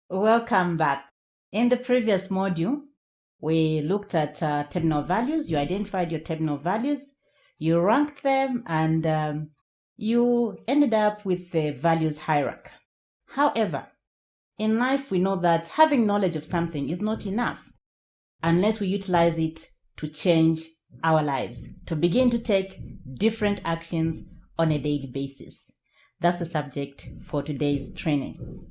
Welcome back. In the previous module, we looked at terminal values. You identified your terminal values, you ranked them, and you ended up with the values hierarchy. However, in life, we know that having knowledge of something is not enough unless we utilize it to change our lives, to begin to take different actions on a daily basis. That's the subject for today's training.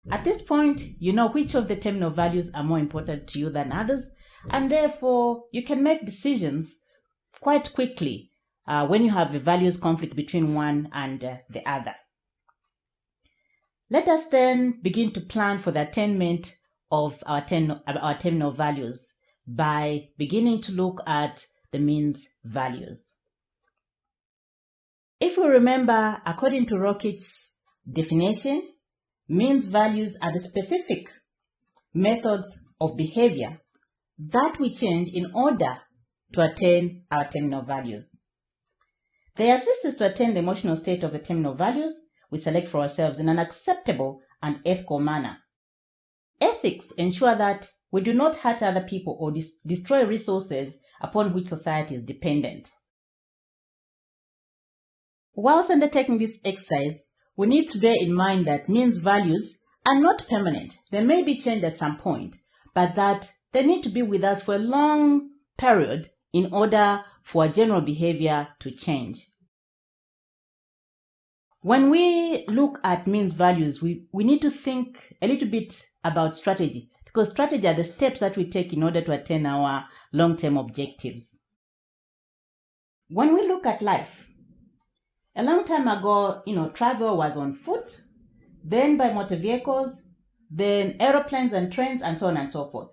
At this point, you know which of the terminal values are more important to you than others, and therefore you can make decisions quite quickly when you have a values conflict between one and the other. Let us then begin to plan for the attainment of our terminal values by beginning to look at the means values. If we remember, according to Rokich's definition, means values are the specific methods of behavior that we change in order to attain our terminal values. They assist us to attain the emotional state of the terminal values we select for ourselves in an acceptable and ethical manner. Ethics ensure that we do not hurt other people or destroy resources upon which society is dependent. Whilst undertaking this exercise, we need to bear in mind that means values are not permanent. They may be changed at some point, but that they need to be with us for a long period in order for our general behavior to change. When we look at means values, we need to think a little bit about strategy, because strategy are the steps that we take in order to attain our long-term objectives. When we look at life, a long time ago, travel was on foot, then by motor vehicles, then aeroplanes and trains, and so on and so forth.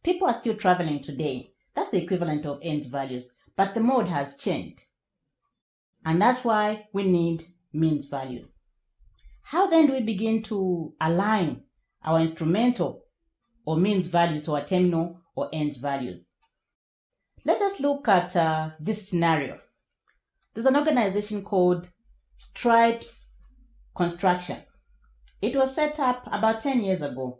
People are still traveling today. That's the equivalent of ends values, but the mode has changed. And that's why we need means values. How then do we begin to align our instrumental or means values to our terminal or ends values? Let us look at this scenario. There's an organization called Stripes Construction. It was set up about 10 years ago,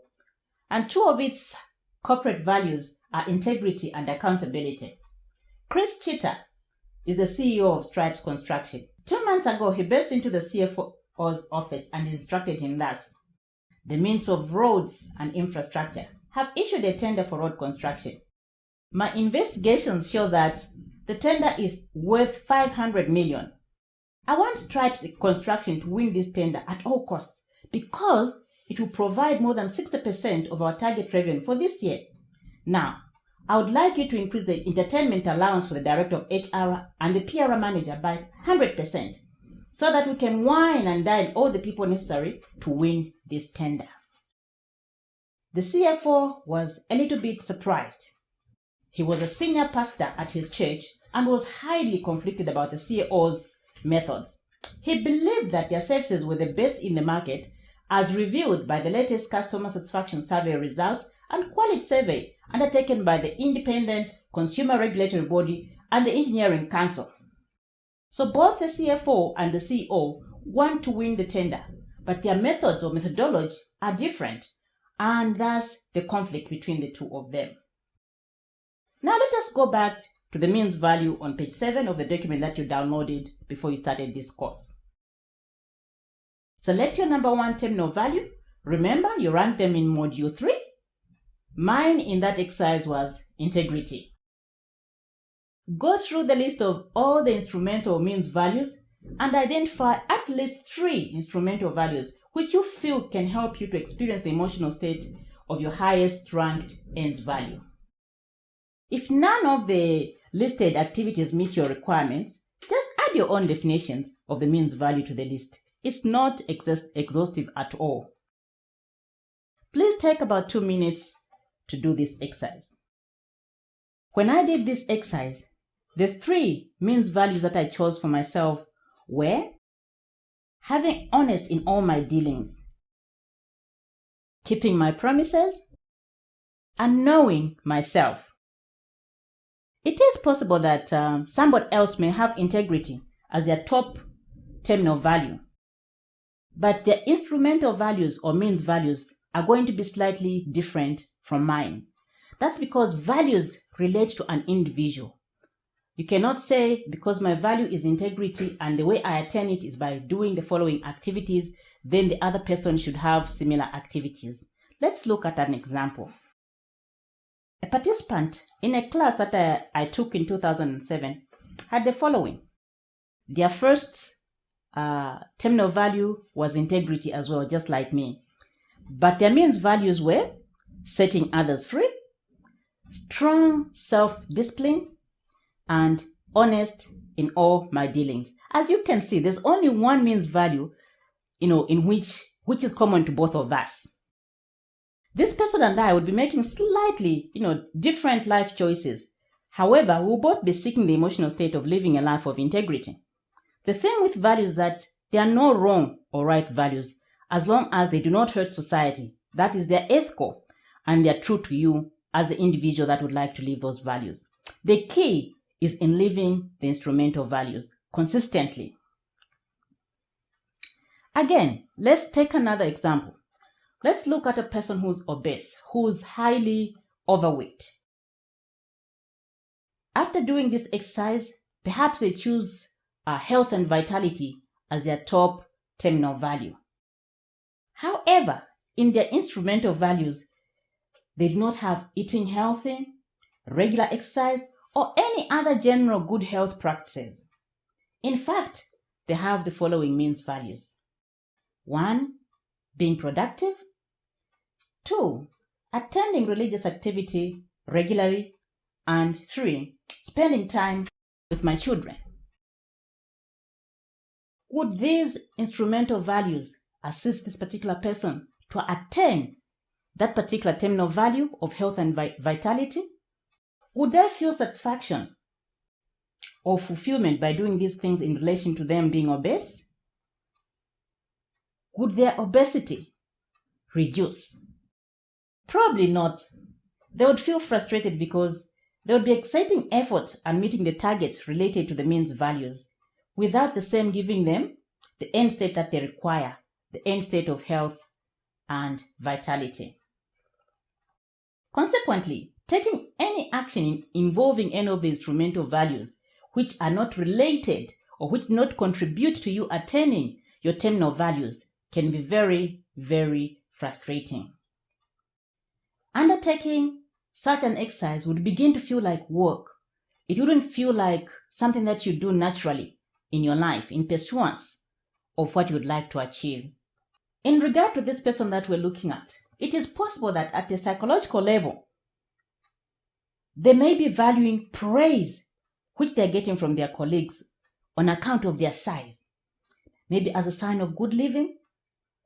and two of its corporate values are integrity and accountability. Chris Chitta is the CEO of Stripes Construction. 2 months ago, he burst into the CFO's office and instructed him thus: the means of roads and infrastructure have issued a tender for road construction. My investigations show that the tender is worth $500 million. I want Stripes Construction to win this tender at all costs because it will provide more than 60% of our target revenue for this year. Now, I would like you to increase the entertainment allowance for the director of HR and the PR manager by 100% so that we can wine and dine all the people necessary to win this tender. The CFO was a little bit surprised. He was a senior pastor at his church and was highly conflicted about the CEO's methods. He believed that their services were the best in the market, as revealed by the latest customer satisfaction survey results and quality survey undertaken by the Independent Consumer Regulatory Body and the Engineering Council. So both the CFO and the CEO want to win the tender, but their methods or methodology are different, and thus the conflict between the two of them. Now let us go back to the means value on page 7 of the document that you downloaded before you started this course. Select your number 1 terminal value. Remember, you ranked them in module 3. Mine in that exercise was integrity. Go through the list of all the instrumental means values and identify at least 3 instrumental values which you feel can help you to experience the emotional state of your highest ranked ends value. If none of the listed activities meet your requirements, just add your own definitions of the means value to the list. It's not exhaustive at all. Please take about 2 minutes to do this exercise. When I did this exercise, the 3 means values that I chose for myself were having honest in all my dealings, keeping my promises, and knowing myself. It is possible that somebody else may have integrity as their top terminal value. but their instrumental values or means values are going to be slightly different from mine. That's because values relate to an individual. You cannot say because my value is integrity and the way I attain it is by doing the following activities, then the other person should have similar activities. Let's look at an example. A participant in a class that I took in 2007 had the following. Their first terminal value was integrity as well, just like me. But their means values were setting others free, strong self-discipline, and honest in all my dealings. As you can see, there's only one means value, in which is common to both of us. This person and I would be making slightly, different life choices. However, we'll both be seeking the emotional state of living a life of integrity. The thing with values is that there are no wrong or right values as long as they do not hurt society. That is, they're ethical and they're true to you as the individual that would like to live those values. The key is in living the instrumental values consistently. Again, let's take another example. Let's look at a person who's obese, who's highly overweight. After doing this exercise, perhaps they choose health and vitality as their top terminal value. However, in their instrumental values, they do not have eating healthy, regular exercise, or any other general good health practices. In fact, they have the following means values. 1. Being productive. 2. Attending religious activity regularly. And 3. Spending time with my children. Would these instrumental values assist this particular person to attain that particular terminal value of health and vitality? Would they feel satisfaction or fulfillment by doing these things in relation to them being obese? Would their obesity reduce? Probably not. They would feel frustrated because there would be exciting efforts and meeting the targets related to the means values without the same giving them the end state that they require, the end state of health and vitality. Consequently, taking any action involving any of the instrumental values which are not related or which do not contribute to you attaining your terminal values can be very, very frustrating. Undertaking such an exercise would begin to feel like work. It wouldn't feel like something that you do naturally in your life in pursuance of what you would like to achieve. In regard to this person that we're looking at, it is possible that at the psychological level, they may be valuing praise which they're getting from their colleagues on account of their size, maybe as a sign of good living,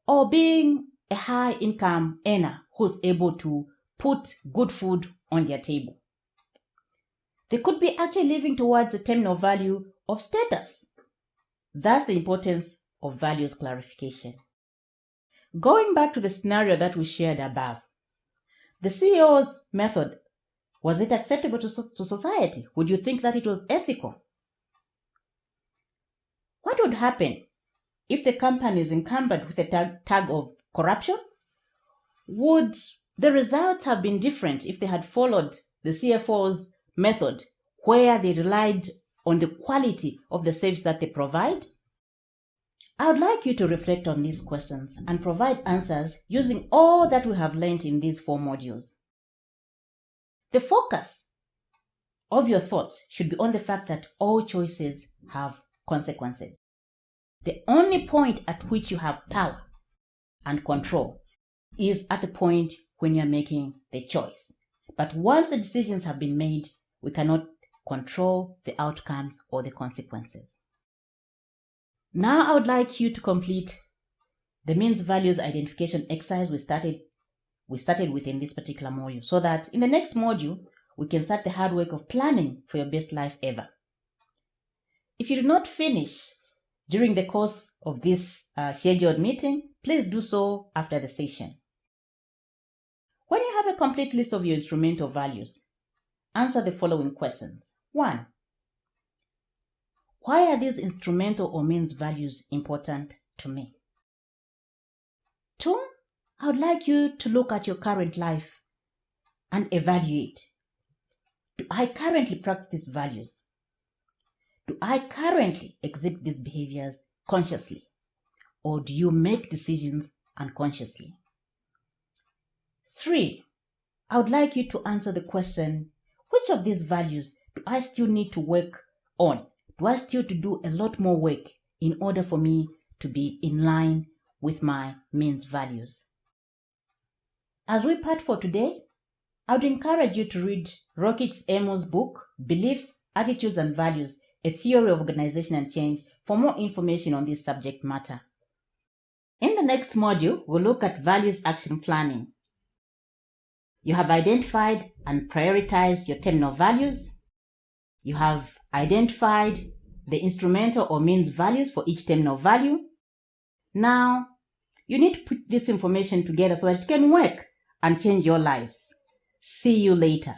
or being a high income earner who's able to put good food on their table. They could be actually living towards a terminal value of status. That's the importance of values clarification. Going back to the scenario that we shared above, the CEO's method, was it acceptable to society? Would you think that it was ethical? What would happen if the company is encumbered with a tag of corruption? Would the results have been different if they had followed the CFO's method, where they relied on the quality of the service that they provide? I would like you to reflect on these questions and provide answers using all that we have learned in these 4 modules. The focus of your thoughts should be on the fact that all choices have consequences. The only point at which you have power and control is at the point when you're making the choice. But once the decisions have been made, we cannot control the outcomes or the consequences. Now I would like you to complete the means values identification exercise we started with in this particular module, so that in the next module, we can start the hard work of planning for your best life ever. If you do not finish during the course of this scheduled meeting, please do so after the session. When you have a complete list of your instrumental values, answer the following questions. 1. Why are these instrumental or means values important to me? I would like you to look at your current life and evaluate. Do I currently practice these values? Do I currently exhibit these behaviors consciously? Or do you make decisions unconsciously? 3. I would like you to answer the question, which of these values do I still need to work on? Do I still to do a lot more work in order for me to be in line with my means values? As we part for today, I would encourage you to read Rockich Amos' book, Beliefs, Attitudes and Values, A Theory of Organization and Change, for more information on this subject matter. In the next module, we'll look at values action planning. You have identified and prioritized your terminal values. You have identified the instrumental or means values for each terminal value. Now, you need to put this information together so that it can work and change your lives. See you later.